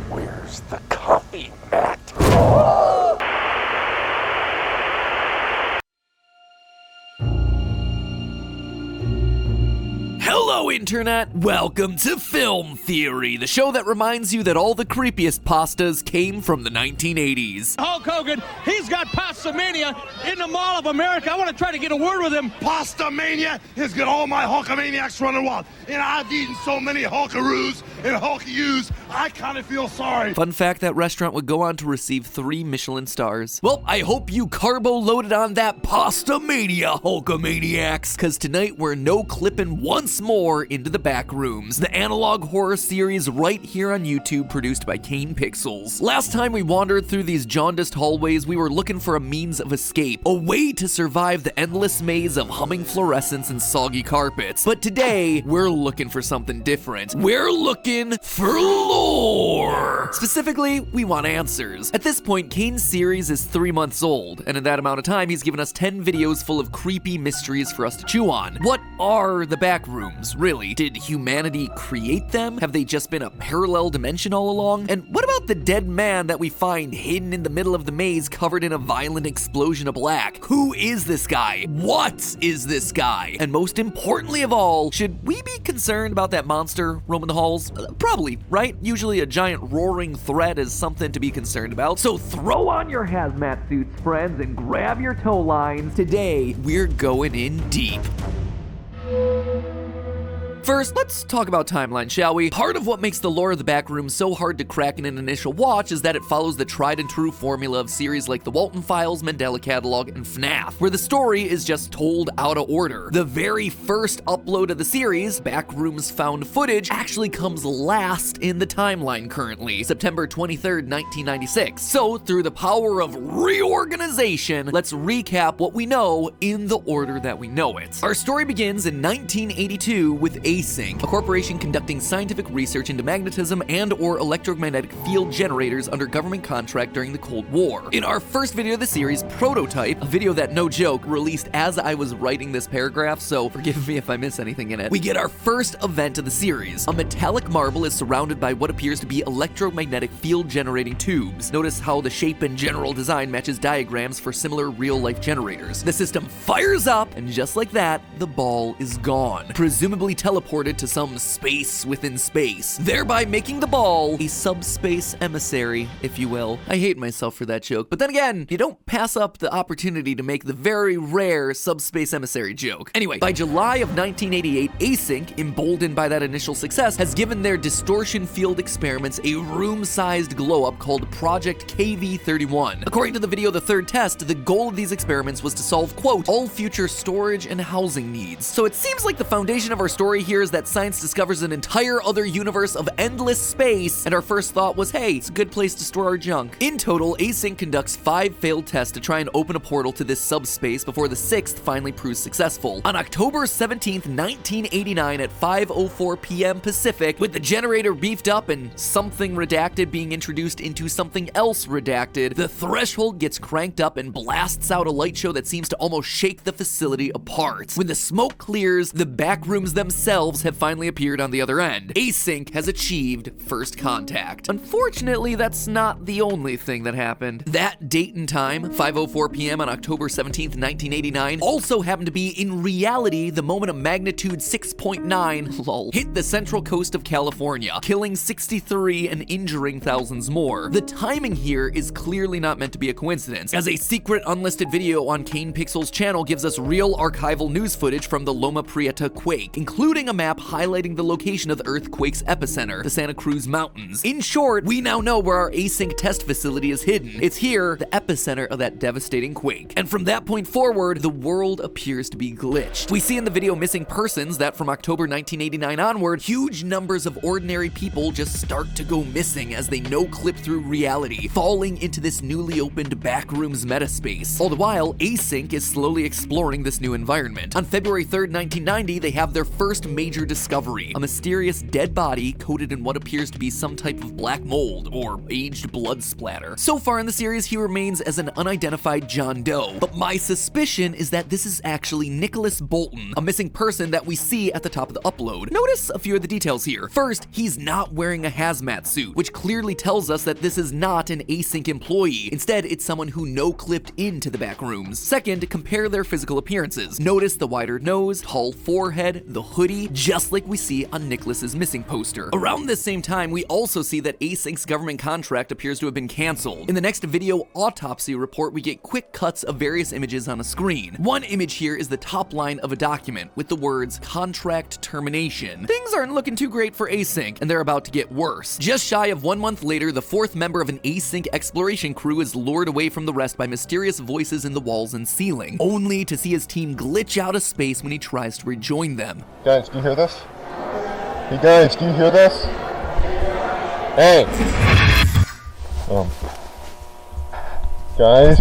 Where's the coffee mat? Hello, Internet! Welcome to Film Theory, the show that reminds you that all the creepiest pastas came from the 1980s. Hulk Hogan, he's got Pasta Mania in the Mall of America. I want to try to get a word with him. Pasta Mania has got all my Hulkamaniacs running wild. And I've eaten so many Hulkaroos and Hulkayoos, I kind of feel sorry. Fun fact, that restaurant would go on to receive 3 Michelin stars. Well, I hope you carbo-loaded on that Pasta Mania, Hulkamaniacs, because tonight we're no-clipping once more into the Backrooms, the analog horror series right here on YouTube, produced by Caine Pixels. Last time we wandered through these jaundiced hallways, we were looking for a means of escape, a way to survive the endless maze of humming fluorescents and soggy carpets. But today, we're looking for something different. We're looking for lore! Specifically, we want answers. At this point, Caine's series is 3 months old, and in that amount of time, he's given us 10 videos full of creepy mysteries for us to chew on. What are the Backrooms, really? Did humanity create them? Have they just been a parallel dimension all along? And what about the dead man that we find hidden in the middle of the maze covered in a violent explosion of black? Who is this guy? What is this guy? And most importantly of all, should we be concerned about that monster roaming the halls? Probably, right? Usually a giant roaring threat is something to be concerned about. So throw on your hazmat suits, friends, and grab your tow lines. Today, we're going in deep. First, let's talk about timeline, shall we? Part of what makes the lore of the Backrooms so hard to crack in an initial watch is that it follows the tried and true formula of series like The Walton Files, Mandela Catalog, and FNAF, where the story is just told out of order. The very first upload of the series, Backrooms Found Footage, actually comes last in the timeline currently, September 23rd, 1996. So, through the power of reorganization, let's recap what we know in the order that we know it. Our story begins in 1982 with OBSESSING, a corporation conducting scientific research into magnetism and/or electromagnetic field generators under government contract during the Cold War. In our first video of the series, Prototype, a video that, no joke, released as I was writing this paragraph, so forgive me if I miss anything in it, we get our first event of the series. A metallic marble is surrounded by what appears to be electromagnetic field generating tubes. Notice how the shape and general design matches diagrams for similar real-life generators. The system fires up, and just like that, the ball is gone, presumably teleported to some space within space, thereby making the ball a subspace emissary, if you will. I hate myself for that joke, but then again, you don't pass up the opportunity to make the very rare subspace emissary joke. Anyway, by July of 1988, Async, emboldened by that initial success, has given their distortion field experiments a room-sized glow-up called Project KV-31. According to the video The Third Test, the goal of these experiments was to solve, quote, all future storage and housing needs. So it seems like the foundation of our story here is that science discovers an entire other universe of endless space, and our first thought was, hey, it's a good place to store our junk. In total, Async conducts 5 failed tests to try and open a portal to this subspace before the 6th finally proves successful. On October 17th, 1989 at 5:04 p.m. Pacific, with the generator beefed up and something redacted being introduced into something else redacted, the threshold gets cranked up and blasts out a light show that seems to almost shake the facility apart. When the smoke clears, the Backrooms themselves have finally appeared on the other end. Async has achieved first contact. Unfortunately, that's not the only thing that happened. That date and time, 5:04 p.m. on October 17th, 1989, also happened to be, in reality, the moment a magnitude 6.9, lol, hit the central coast of California, killing 63 and injuring thousands more. The timing here is clearly not meant to be a coincidence, as a secret unlisted video on Caine Pixels' channel gives us real archival news footage from the Loma Prieta quake, including a map highlighting the location of the earthquake's epicenter, the Santa Cruz Mountains. In short, we now know where our async test facility is hidden. It's here, the epicenter of that devastating quake. And from that point forward, the world appears to be glitched. We see in the video Missing Persons that from October 1989 onward, huge numbers of ordinary people just start to go missing as they no-clip through reality, falling into this newly opened Backrooms metaspace. All the while, Async is slowly exploring this new environment. On February 3rd, 1990, they have their first major discovery, a mysterious dead body coated in what appears to be some type of black mold or aged blood splatter. So far in the series, he remains as an unidentified John Doe, but my suspicion is that this is actually Nicholas Bolton, a missing person that we see at the top of the upload. Notice a few of the details here. First, he's not wearing a hazmat suit, which clearly tells us that this is not an Async employee. Instead, it's someone who no-clipped into the Backrooms. Second, compare their physical appearances. Notice the wider nose, tall forehead, the hoodie, just like we see on Nicholas's missing poster. Around this same time, we also see that Async's government contract appears to have been canceled. In the next video autopsy report, we get quick cuts of various images on a screen. One image here is the top line of a document with the words contract termination. Things aren't looking too great for Async, and they're about to get worse. Just shy of 1 month later, the fourth member of an Async exploration crew is lured away from the rest by mysterious voices in the walls and ceiling, only to see his team glitch out of space when he tries to rejoin them. Guys, do you hear this? Hey guys, do you hear this? Hey! Guys?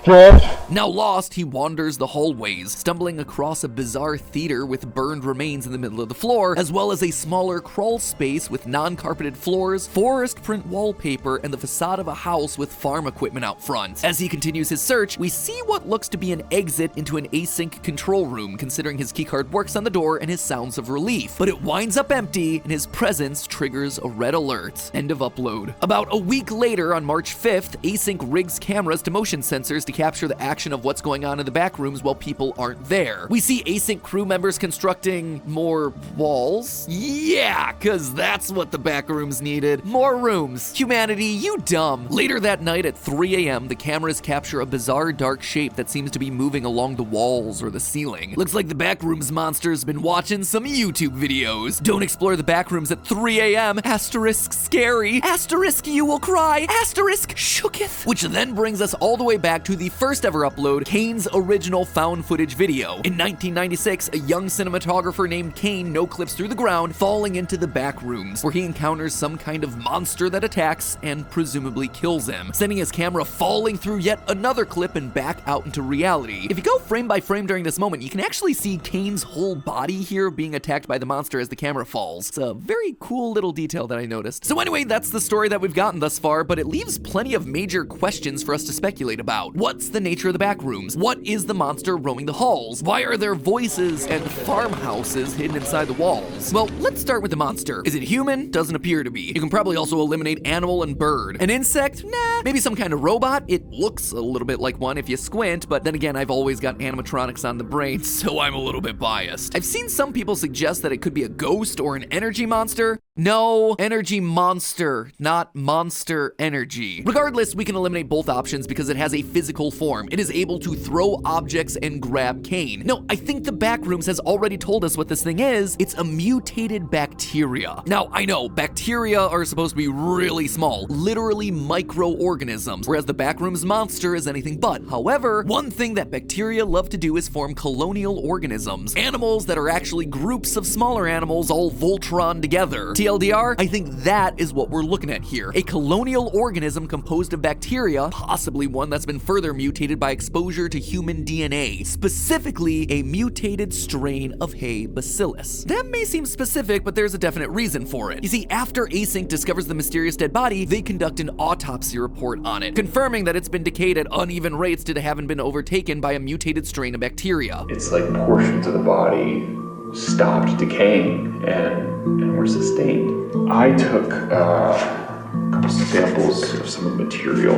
George? Now lost, he wanders the hallways, stumbling across a bizarre theater with burned remains in the middle of the floor, as well as a smaller crawl space with non-carpeted floors, forest print wallpaper, and the facade of a house with farm equipment out front. As he continues his search, we see what looks to be an exit into an Async control room, considering his keycard works on the door and his sounds of relief. But it winds up empty, and his presence triggers a red alert. End of upload. About a week later, on March 5th, Async rigs cameras to motion sensors to capture the action of what's going on in the Backrooms while people aren't there. We see Async crew members constructing more walls. Yeah, cause that's what the Backrooms needed. More rooms. Humanity, you dumb. Later that night at 3 a.m., the cameras capture a bizarre dark shape that seems to be moving along the walls or the ceiling. Looks like the Backrooms monster's been watching some YouTube videos. Don't explore the Backrooms at 3 a.m. Asterisk scary. Asterisk you will cry. Asterisk shooketh. Which then brings us all the way back to the first ever upload, Kane's original found footage video. In 1996, a young cinematographer named Kane no-clips through the ground, falling into the Backrooms, where he encounters some kind of monster that attacks and presumably kills him, sending his camera falling through yet another clip and back out into reality. If you go frame by frame during this moment, you can actually see Kane's whole body here being attacked by the monster as the camera falls. It's a very cool little detail that I noticed. So anyway, that's the story that we've gotten thus far, but it leaves plenty of major questions for us to speculate about. What's the nature of the Backrooms? What is the monster roaming the halls? Why are there voices and farmhouses hidden inside the walls? Well, let's start with the monster. Is it human? Doesn't appear to be. You can probably also eliminate animal and bird. An insect? Nah. Maybe some kind of robot? It looks a little bit like one if you squint, but then again, I've always got animatronics on the brain, so I'm a little bit biased. I've seen some people suggest that it could be a ghost or an energy monster. No, energy monster, not monster energy. Regardless, we can eliminate both options because it has a physical form. It is able to throw objects and grab Kane. No, I think the Backrooms has already told us what this thing is. It's a mutated bacteria. Now, I know, bacteria are supposed to be really small, literally microorganisms, whereas the Backrooms monster is anything but. However, one thing that bacteria love to do is form colonial organisms, animals that are actually groups of smaller animals all Voltron together. TLDR, I think that is what we're looking at here. A colonial organism composed of bacteria, possibly one that's been further mutated by exposure to human DNA, specifically a mutated strain of Hay bacillus. That may seem specific, but there's a definite reason for it. You see, after Async discovers the mysterious dead body, they conduct an autopsy report on it, confirming that it's been decayed at uneven rates due to having been overtaken by a mutated strain of bacteria. It's like portions of the body stopped decaying and were sustained. I took a couple samples of some of the material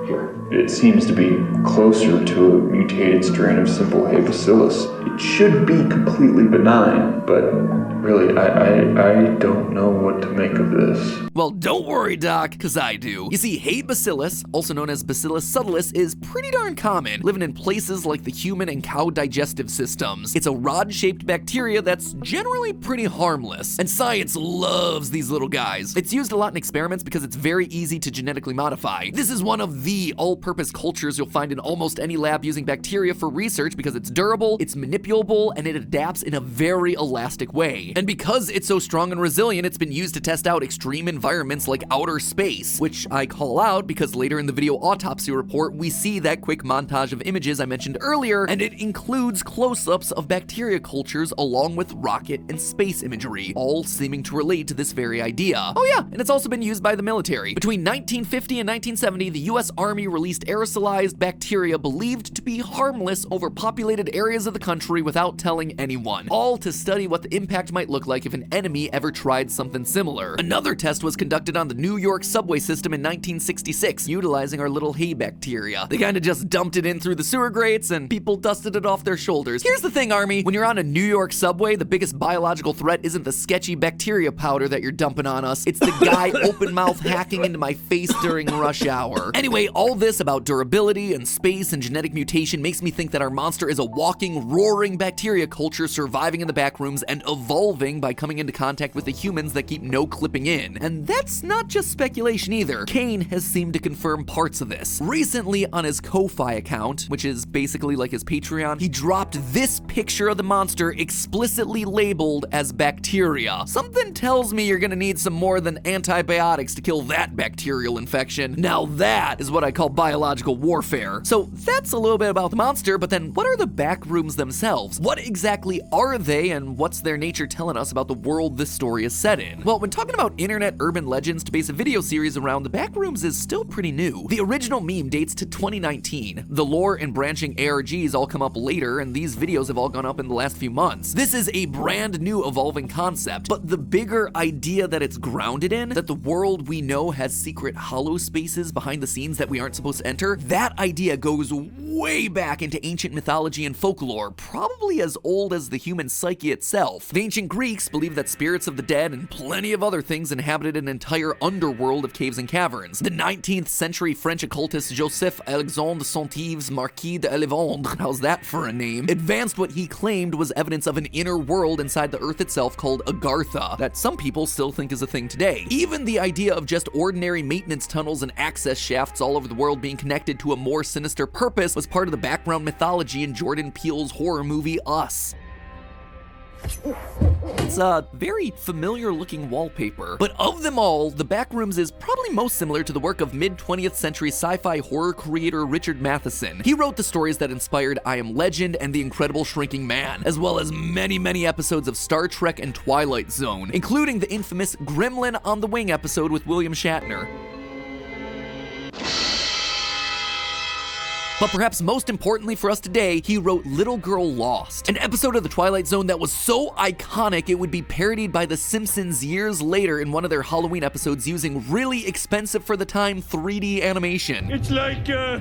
here. It seems to be closer to a mutated strain of simple Hay bacillus. It should be completely benign, but really, I don't know what to make of this. Well, don't worry, Doc, because I do. You see, Hay bacillus, also known as Bacillus subtilis, is pretty darn common, living in places like the human and cow digestive systems. It's a rod-shaped bacteria that's generally pretty harmless, and science loves these little guys. It's used a lot in experiments because it's very easy to genetically modify. This is one of the all-purpose cultures you'll find in almost any lab using bacteria for research because it's durable, it's manipulable, and it adapts in a very elastic way. And because it's so strong and resilient, it's been used to test out extreme environments like outer space, which I call out because later in the video autopsy report, we see that quick montage of images I mentioned earlier, and it includes close-ups of bacteria cultures along with rocket and space imagery, all seeming to relate to this very idea. Oh yeah, and it's also been used by the military. Between 1950 and 1970, the US Army released aerosolized bacteria believed to be harmless over populated areas of the country without telling anyone, all to study what the impact might look like if an enemy ever tried something similar. Another test was conducted on the New York subway system in 1966, utilizing our little hay bacteria. They kinda just dumped it in through the sewer grates and people dusted it off their shoulders. Here's the thing, Army, when you're on a New York subway, the biggest biological threat isn't the sketchy bacteria powder that you're dumping on us, it's the guy open mouth hacking into my face during rush hour. Anyway, all this about durability and space and genetic mutation makes me think that our monster is a walking, roaring bacteria culture surviving in the backrooms and evolving by coming into contact with the humans that keep no clipping in. And that's not just speculation either. Koen has seemed to confirm parts of this. Recently on his Ko-Fi account, which is basically like his Patreon, he dropped this picture of the monster explicitly labeled as bacteria. Something tells me you're gonna need some more than antibiotics to kill that bacterial infection. Now that is what I call biological warfare. So that's a little bit about the monster, but then what are the backrooms themselves? What exactly are they, and what's their nature telling us about the world this story is set in? Well, when talking about internet urban legends to base a video series around, the backrooms is still pretty new. The original meme dates to 2019. The lore and branching ARGs all come up later, and these videos have all gone up in the last few months. This is a brand new evolving concept, but the bigger idea that it's grounded in, that the world we know has secret hollow spaces behind the scenes that we aren't supposed to enter, that idea goes way back into ancient mythology and folklore, probably as old as the human psyche itself. The ancient Greeks believed that spirits of the dead and plenty of other things inhabited an entire underworld of caves and caverns. The 19th century French occultist Joseph Alexandre Saint-Yves Marquis de Lévendre, how's that for a name, advanced what he claimed was evidence of an inner world inside the earth itself called Agartha, that some people still think is a thing today. Even the idea of just ordinary maintenance tunnels and access shafts all over the world being connected to a more sinister purpose was part of the background mythology in Jordan Peele's horror movie Us. It's a very familiar looking wallpaper, but of them all, the Backrooms is probably most similar to the work of mid-20th century sci-fi horror creator Richard Matheson. He wrote the stories that inspired I Am Legend and The Incredible Shrinking Man, as well as many episodes of Star Trek and Twilight Zone, including the infamous Gremlin on the Wing episode with William Shatner. But perhaps most importantly for us today, he wrote Little Girl Lost, an episode of The Twilight Zone that was so iconic it would be parodied by The Simpsons years later in one of their Halloween episodes using really expensive for the time 3D animation. It's like, did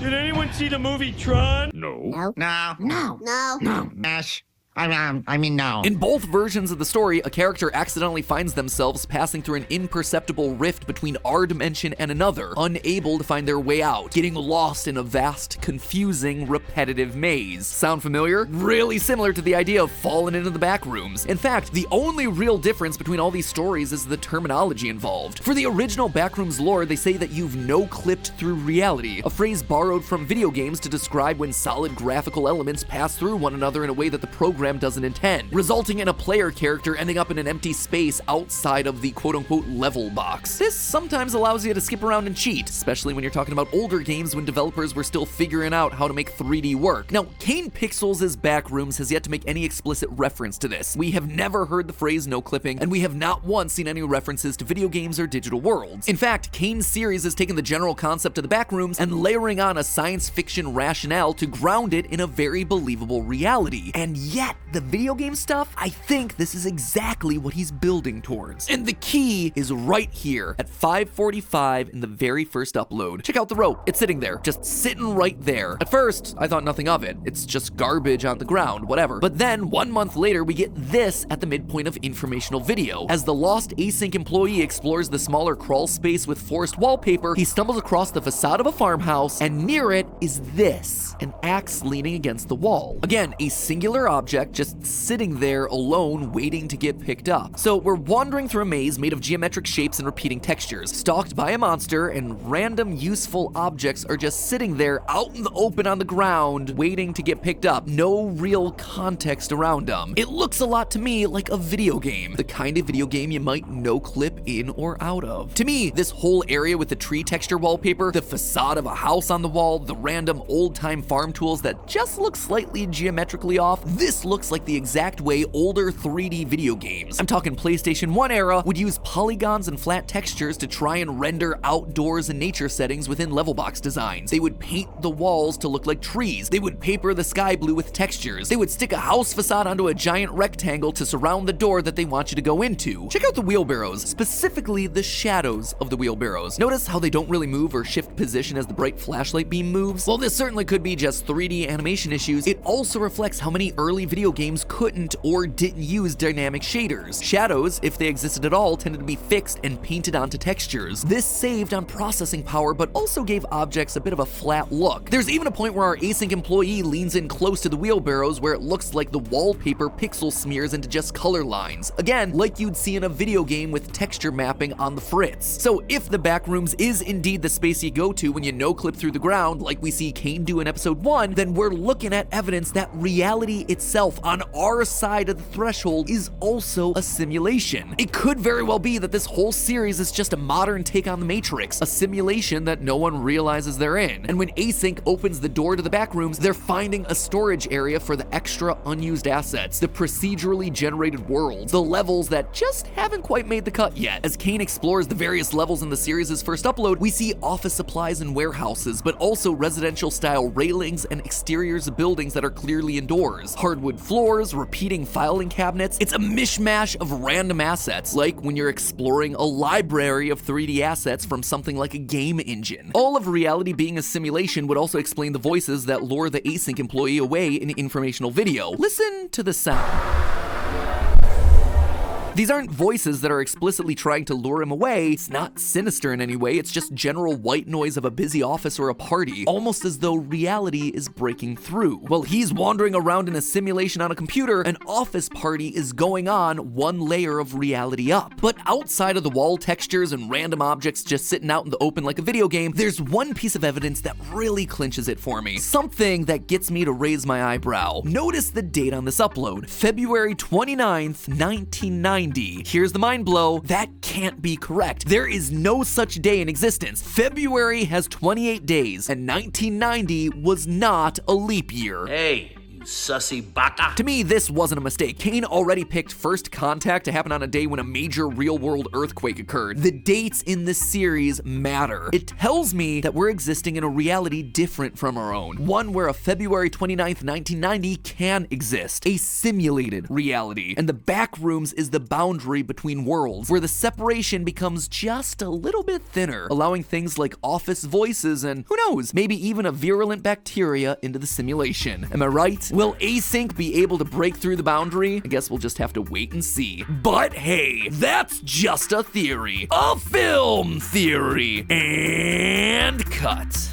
anyone see the movie Tron? No. Yes. No. In both versions of the story, a character accidentally finds themselves passing through an imperceptible rift between our dimension and another, unable to find their way out, getting lost in a vast, confusing, repetitive maze. Sound familiar? Really similar to the idea of falling into the Backrooms. In fact, the only real difference between all these stories is the terminology involved. For the original Backrooms lore, they say that you've no-clipped through reality, a phrase borrowed from video games to describe when solid graphical elements pass through one another in a way that the program doesn't intend, resulting in a player character ending up in an empty space outside of the quote-unquote level box. This sometimes allows you to skip around and cheat, especially when you're talking about older games when developers were still figuring out how to make 3D work. Now, Kane Pixels' Backrooms has yet to make any explicit reference to this. We have never heard the phrase no clipping, and we have not once seen any references to video games or digital worlds. In fact, Kane's series has taken the general concept of the Backrooms and layering on a science fiction rationale to ground it in a very believable reality. And yet, that the video game stuff, I think this is exactly what he's building towards. And the key is right here at 5:45 in the very first upload. Check out the rope. It's sitting there, just sitting right there. At first, I thought nothing of it. It's just garbage on the ground, whatever. But then 1 month later, we get this at the midpoint of informational video. As the lost async employee explores the smaller crawl space with Forrest wallpaper, he stumbles across the facade of a farmhouse, and near it is this, an axe leaning against the wall. Again, a singular object just sitting there alone, waiting to get picked up. So we're wandering through a maze made of geometric shapes and repeating textures, stalked by a monster, and random useful objects are just sitting there out in the open on the ground, waiting to get picked up. No real context around them. It looks a lot to me like a video game, the kind of video game you might no-clip in or out of. To me, this whole area with the tree texture wallpaper, the facade of a house on the wall, the random old-time farm tools that just look slightly geometrically off, this looks like the exact way older 3D video games, I'm talking PlayStation 1 era, would use polygons and flat textures to try and render outdoors and nature settings within level box designs. They would paint the walls to look like trees. They would paper the sky blue with textures. They would stick a house facade onto a giant rectangle to surround the door that they want you to go into. Check out the wheelbarrows, specifically the shadows of the wheelbarrows. Notice how they don't really move or shift position as the bright flashlight beam moves? While this certainly could be just 3D animation issues, it also reflects how many early video games couldn't or didn't use dynamic shaders. Shadows, if they existed at all, tended to be fixed and painted onto textures. This saved on processing power, but also gave objects a bit of a flat look. There's even a point where our async employee leans in close to the wheelbarrows where it looks like the wallpaper pixel smears into just color lines. Again, like you'd see in a video game with texture mapping on the fritz. So if the Backrooms is indeed the space you go to when you no-clip through the ground, like we see Cain do in episode 1, then we're looking at evidence that reality itself on our side of the threshold is also a simulation. It could very well be that this whole series is just a modern take on the Matrix, a simulation that no one realizes they're in. And when Async opens the door to the Backrooms, they're finding a storage area for the extra unused assets, the procedurally generated worlds, the levels that just haven't quite made the cut yet. As Cain explores the various levels in the series' first upload, we see office supplies and warehouses, but also residential style railings and exteriors of buildings that are clearly indoors. Hardwood floors, repeating filing cabinets. It's a mishmash of random assets, like when you're exploring a library of 3D assets from something like a game engine. All of reality being a simulation would also explain the voices that lure the async employee away in informational video. Listen to the sound. These aren't voices that are explicitly trying to lure him away. It's not sinister in any way. It's just general white noise of a busy office or a party, almost as though reality is breaking through. While he's wandering around in a simulation on a computer, an office party is going on one layer of reality up. But outside of the wall textures and random objects just sitting out in the open like a video game, there's one piece of evidence that really clinches it for me. Something that gets me to raise my eyebrow. Notice the date on this upload, February 29th, 1990. Here's the mind blow. That can't be correct. There is no such day in existence. February has 28 days, and 1990 was not a leap year. Hey, you sussy bata. To me, this wasn't a mistake. Cain already picked first contact to happen on a day when a major real-world earthquake occurred. The dates in this series matter. It tells me that we're existing in a reality different from our own. One where a February 29th, 1990 can exist. A simulated reality. And the Backrooms is the boundary between worlds, where the separation becomes just a little bit thinner, allowing things like office voices and, who knows, maybe even a virulent bacteria into the simulation. Am I right? Will Async be able to break through the boundary? I guess we'll just have to wait and see. But hey, that's just a theory. A film theory. And cut.